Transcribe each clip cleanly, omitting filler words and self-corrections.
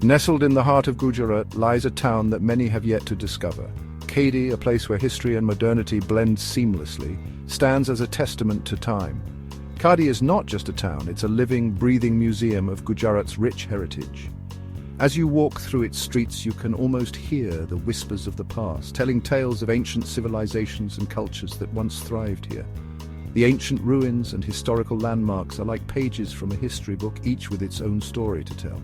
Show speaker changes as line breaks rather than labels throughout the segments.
Nestled in the heart of Gujarat lies a town that many have yet to discover. Kadi, a place where history and modernity blend seamlessly, stands as a testament to time. Kadi is not just a town, it's a living, breathing museum of Gujarat's rich heritage. As you walk through its streets, you can almost hear the whispers of the past, telling tales of ancient civilizations and cultures that once thrived here. The ancient ruins and historical landmarks are like pages from a history book, each with its own story to tell.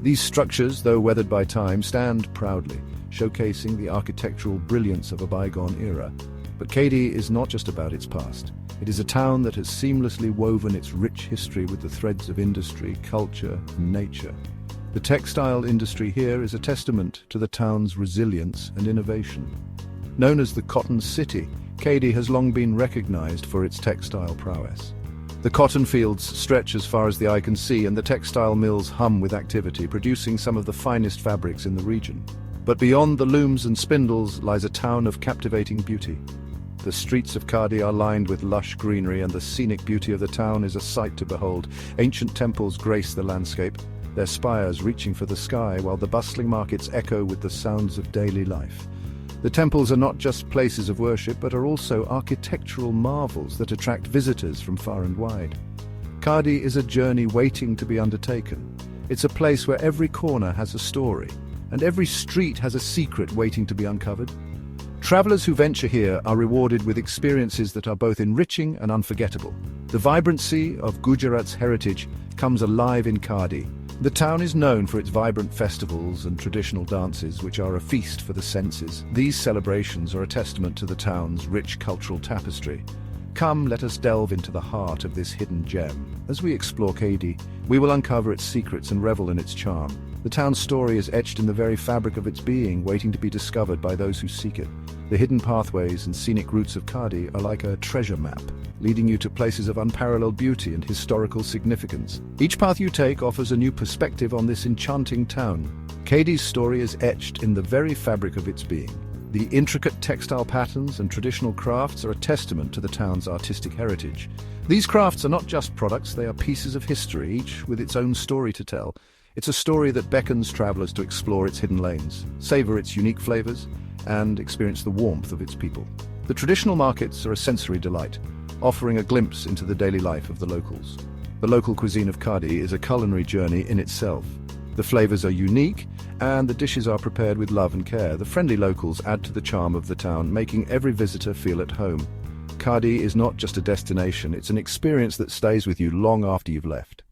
These structures, though weathered by time, stand proudly, showcasing the architectural brilliance of a bygone era. But Kadi is not just about its past. It is a town that has seamlessly woven its rich history with the threads of industry, culture, and nature. The textile industry here is a testament to the town's resilience and innovation. Known as the Cotton City, Kadi has long been recognized for its textile prowess. The cotton fields stretch as far as the eye can see, and the textile mills hum with activity, producing some of the finest fabrics in the region. But beyond the looms and spindles lies a town of captivating beauty. The streets of Kadi are lined with lush greenery, and the scenic beauty of the town is a sight to behold. Ancient temples grace the landscape, their spires reaching for the sky, while the bustling markets echo with the sounds of daily life. The temples are not just places of worship, but are also architectural marvels that attract visitors from far and wide. Kadi is a journey waiting to be undertaken. It's a place where every corner has a story, and every street has a secret waiting to be uncovered. Travelers who venture here are rewarded with experiences that are both enriching and unforgettable. The vibrancy of Gujarat's heritage comes alive in Kadi. The town is known for its vibrant festivals and traditional dances, which are a feast for the senses. These celebrations are a testament to the town's rich cultural tapestry. Come, let us delve into the heart of this hidden gem. As we explore Kadi, we will uncover its secrets and revel in its charm. The town's story is etched in the very fabric of its being, waiting to be discovered by those who seek it. The hidden pathways and scenic routes of Kadi are like a treasure map, leading you to places of unparalleled beauty and historical significance. Each path you take offers a new perspective on this enchanting town. Kadi's story is etched in the very fabric of its being. The intricate textile patterns and traditional crafts are a testament to the town's artistic heritage. These crafts are not just products, they are pieces of history, each with its own story to tell. It's a story that beckons travelers to explore its hidden lanes, savor its unique flavors, and experience the warmth of its people. The traditional markets are a sensory delight, offering a glimpse into the daily life of the locals. The local cuisine of Kadi is a culinary journey in itself. The flavors are unique, and the dishes are prepared with love and care. The friendly locals add to the charm of the town, making every visitor feel at home. Kadi is not just a destination, it's an experience that stays with you long after you've left.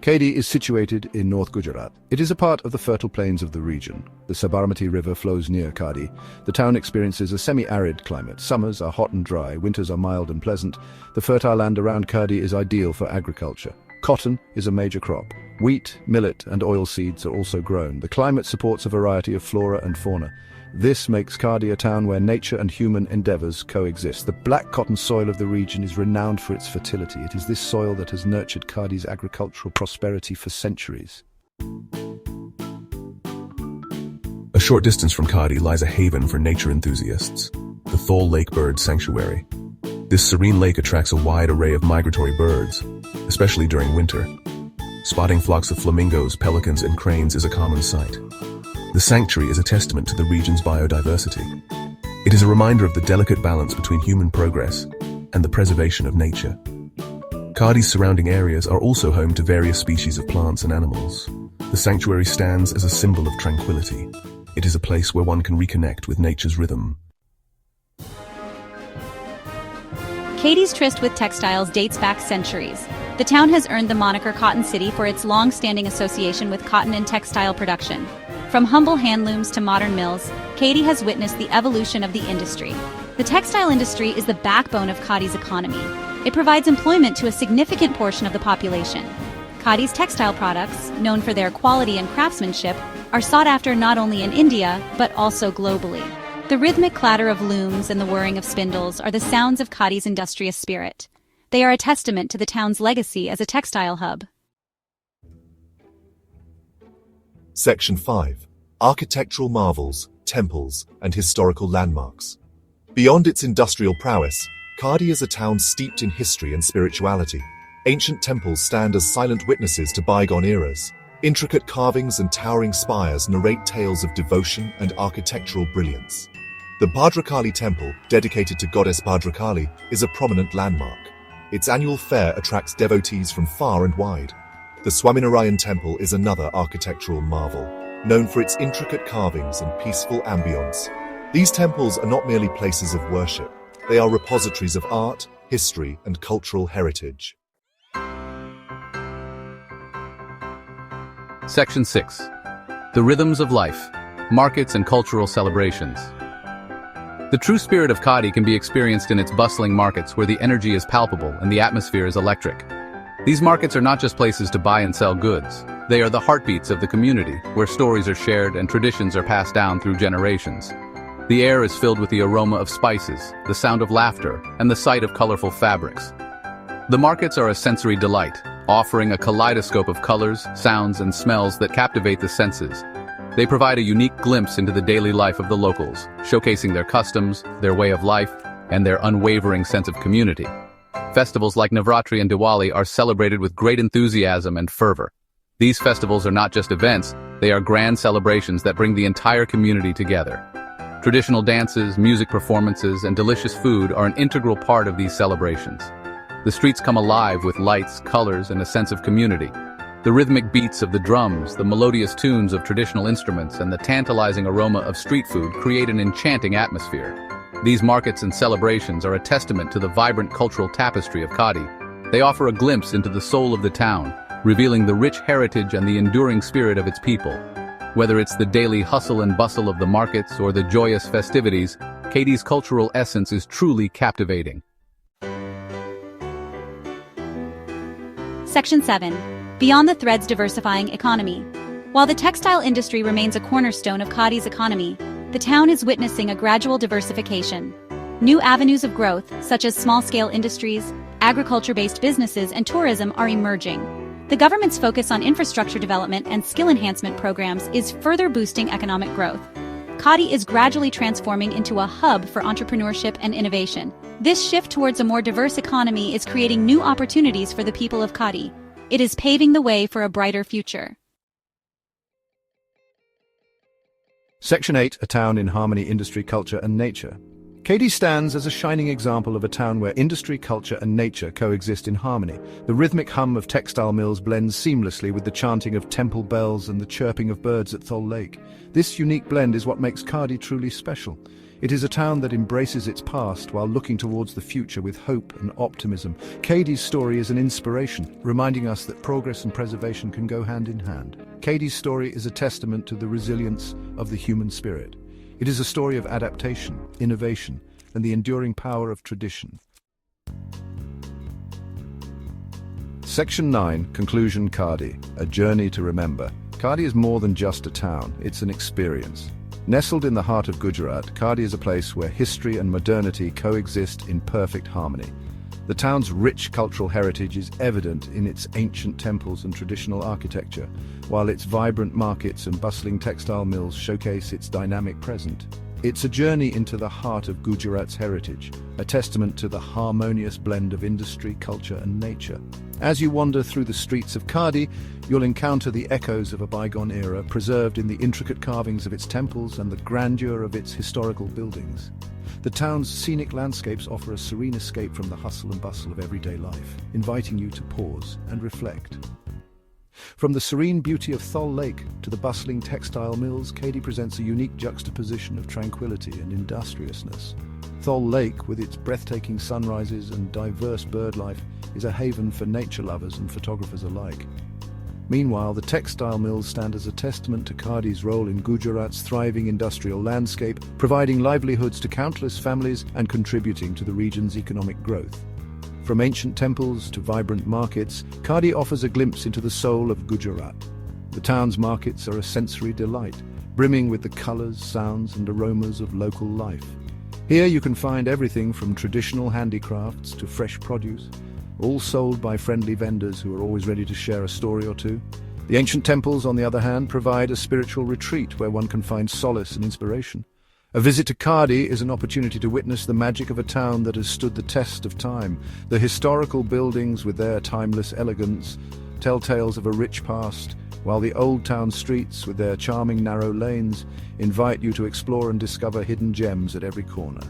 Kadi is situated in North Gujarat. It is a part of the fertile plains of the region. The Sabarmati River flows near Kadi. The town experiences a semi-arid climate. Summers are hot and dry, winters are mild and pleasant. The fertile land around Kadi is ideal for agriculture. Cotton is a major crop. Wheat, millet, and oilseeds are also grown. The climate supports a variety of flora and fauna. This makes Kadi a town where nature and human endeavors coexist. The black cotton soil of the region is renowned for its fertility. It is this soil that has nurtured Kadi's agricultural prosperity for centuries.
A short distance from Kadi lies a haven for nature enthusiasts, the Thol Lake Bird Sanctuary. This serene lake attracts a wide array of migratory birds, especially during winter. Spotting flocks of flamingos, pelicans, and cranes is a common sight. The sanctuary is a testament to the region's biodiversity. It is a reminder of the delicate balance between human progress and the preservation of nature. Kadi's surrounding areas are also home to various species of plants and animals. The sanctuary stands as a symbol of tranquility. It is a place where one can reconnect with nature's rhythm.
Kadi's tryst with textiles dates back centuries. The town has earned the moniker Cotton City for its long-standing association with cotton and textile production. From humble handlooms to modern mills, Kadi has witnessed the evolution of the industry. The textile industry is the backbone of Kadi's economy. It provides employment to a significant portion of the population. Kadi's textile products, known for their quality and craftsmanship, are sought after not only in India, but also globally. The rhythmic clatter of looms and the whirring of spindles are the sounds of Kadi's industrious spirit. They are a testament to the town's legacy as a textile hub.
Section 5. Architectural marvels, temples, and historical landmarks. Beyond its industrial prowess, Kadi is a town steeped in history and spirituality. Ancient temples stand as silent witnesses to bygone eras. Intricate carvings and towering spires narrate tales of devotion and architectural brilliance. The Bhadrakali temple, dedicated to goddess Bhadrakali, is a prominent landmark. Its annual fair attracts devotees from far and wide. The Swaminarayan temple is another architectural marvel, known for its intricate carvings and peaceful ambience. These temples are not merely places of worship. They are repositories of art, history, and cultural heritage.
Section 6. The Rhythms of Life, Markets and Cultural Celebrations. The true spirit of Kadi can be experienced in its bustling markets where the energy is palpable and the atmosphere is electric. These markets are not just places to buy and sell goods. They are the heartbeats of the community, where stories are shared and traditions are passed down through generations. The air is filled with the aroma of spices, the sound of laughter, and the sight of colorful fabrics. The markets are a sensory delight, offering a kaleidoscope of colors, sounds, and smells that captivate the senses. They provide a unique glimpse into the daily life of the locals, showcasing their customs, their way of life, and their unwavering sense of community. Festivals like Navratri and Diwali are celebrated with great enthusiasm and fervor. These festivals are not just events, they are grand celebrations that bring the entire community together. Traditional dances, music performances, and delicious food are an integral part of these celebrations. The streets come alive with lights, colors, and a sense of community. The rhythmic beats of the drums, the melodious tunes of traditional instruments, and the tantalizing aroma of street food create an enchanting atmosphere. These markets and celebrations are a testament to the vibrant cultural tapestry of Kadi. They offer a glimpse into the soul of the town, revealing the rich heritage and the enduring spirit of its people. Whether it's the daily hustle and bustle of the markets or the joyous festivities, Kadi's cultural essence is truly captivating.
Section 7. Beyond the Threads Diversifying Economy. While the textile industry remains a cornerstone of Kadi's economy, the town is witnessing a gradual diversification. New avenues of growth, such as small-scale industries, agriculture-based businesses, and tourism are emerging. The government's focus on infrastructure development and skill enhancement programs is further boosting economic growth. Kadi is gradually transforming into a hub for entrepreneurship and innovation. This shift towards a more diverse economy is creating new opportunities for the people of Kadi. It is paving the way for a brighter future.
Section 8, a town in harmony, industry, culture, and nature. Kadi stands as a shining example of a town where industry, culture, and nature coexist in harmony. The rhythmic hum of textile mills blends seamlessly with the chanting of temple bells and the chirping of birds at Thol Lake. This unique blend is what makes Kadi truly special. It is a town that embraces its past while looking towards the future with hope and optimism. Kadi's story is an inspiration, reminding us that progress and preservation can go hand in hand. Kadi's story is a testament to the resilience of the human spirit. It is a story of adaptation, innovation, and the enduring power of tradition. Section 9, Conclusion. Kadi, a journey to remember. Kadi is more than just a town, it's an experience. Nestled in the heart of Gujarat, Kadi is a place where history and modernity coexist in perfect harmony. The town's rich cultural heritage is evident in its ancient temples and traditional architecture, while its vibrant markets and bustling textile mills showcase its dynamic present. It's a journey into the heart of Gujarat's heritage, a testament to the harmonious blend of industry, culture, and nature. As you wander through the streets of Kadi, you'll encounter the echoes of a bygone era, preserved in the intricate carvings of its temples and the grandeur of its historical buildings. The town's scenic landscapes offer a serene escape from the hustle and bustle of everyday life, inviting you to pause and reflect. From the serene beauty of Thol Lake to the bustling textile mills, Kadi presents a unique juxtaposition of tranquility and industriousness. Thol Lake, with its breathtaking sunrises and diverse birdlife, is a haven for nature lovers and photographers alike. Meanwhile, the textile mills stand as a testament to Kadi's role in Gujarat's thriving industrial landscape, providing livelihoods to countless families and contributing to the region's economic growth. From ancient temples to vibrant markets, Kadi offers a glimpse into the soul of Gujarat. The town's markets are a sensory delight, brimming with the colors, sounds, and aromas of local life. Here you can find everything from traditional handicrafts to fresh produce, all sold by friendly vendors who are always ready to share a story or two. The ancient temples, on the other hand, provide a spiritual retreat where one can find solace and inspiration. A visit to Kadi is an opportunity to witness the magic of a town that has stood the test of time. The historical buildings with their timeless elegance tell tales of a rich past, while the old town streets with their charming narrow lanes invite you to explore and discover hidden gems at every corner.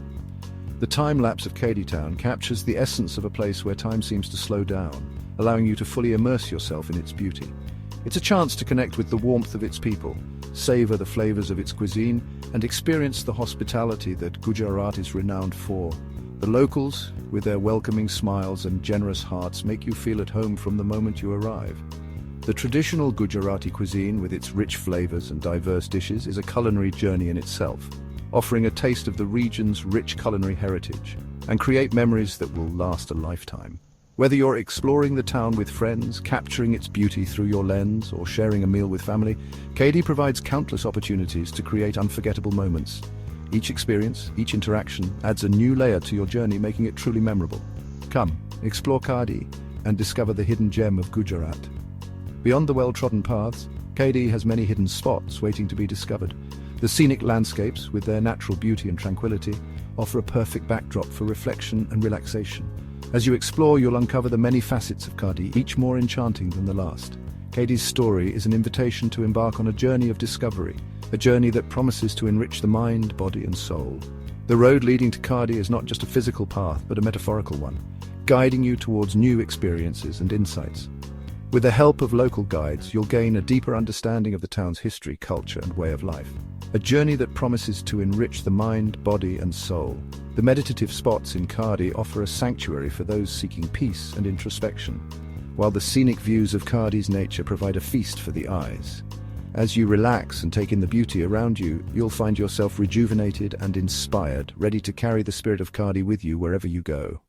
The time-lapse of Kadi town captures the essence of a place where time seems to slow down, allowing you to fully immerse yourself in its beauty. It's a chance to connect with the warmth of its people, savor the flavors of its cuisine, and experience the hospitality that Gujarat is renowned for. The locals, with their welcoming smiles and generous hearts, make you feel at home from the moment you arrive. The traditional Gujarati cuisine, with its rich flavors and diverse dishes, is a culinary journey in itself, offering a taste of the region's rich culinary heritage, and create memories that will last a lifetime. Whether you're exploring the town with friends, capturing its beauty through your lens, or sharing a meal with family, Kadi provides countless opportunities to create unforgettable moments. Each experience, each interaction, adds a new layer to your journey, making it truly memorable. Come, explore Kadi and discover the hidden gem of Gujarat. Beyond the well-trodden paths, Kadi has many hidden spots waiting to be discovered. The scenic landscapes, with their natural beauty and tranquility, offer a perfect backdrop for reflection and relaxation. As you explore, you'll uncover the many facets of Kadi, each more enchanting than the last. Kadi's story is an invitation to embark on a journey of discovery, a journey that promises to enrich the mind, body, and soul. The road leading to Kadi is not just a physical path, but a metaphorical one, guiding you towards new experiences and insights. With the help of local guides, you'll gain a deeper understanding of the town's history, culture, and way of life. A journey that promises to enrich the mind, body, and soul. The meditative spots in Kadi offer a sanctuary for those seeking peace and introspection, while the scenic views of Kadi's nature provide a feast for the eyes. As you relax and take in the beauty around you, you'll find yourself rejuvenated and inspired, ready to carry the spirit of Kadi with you wherever you go.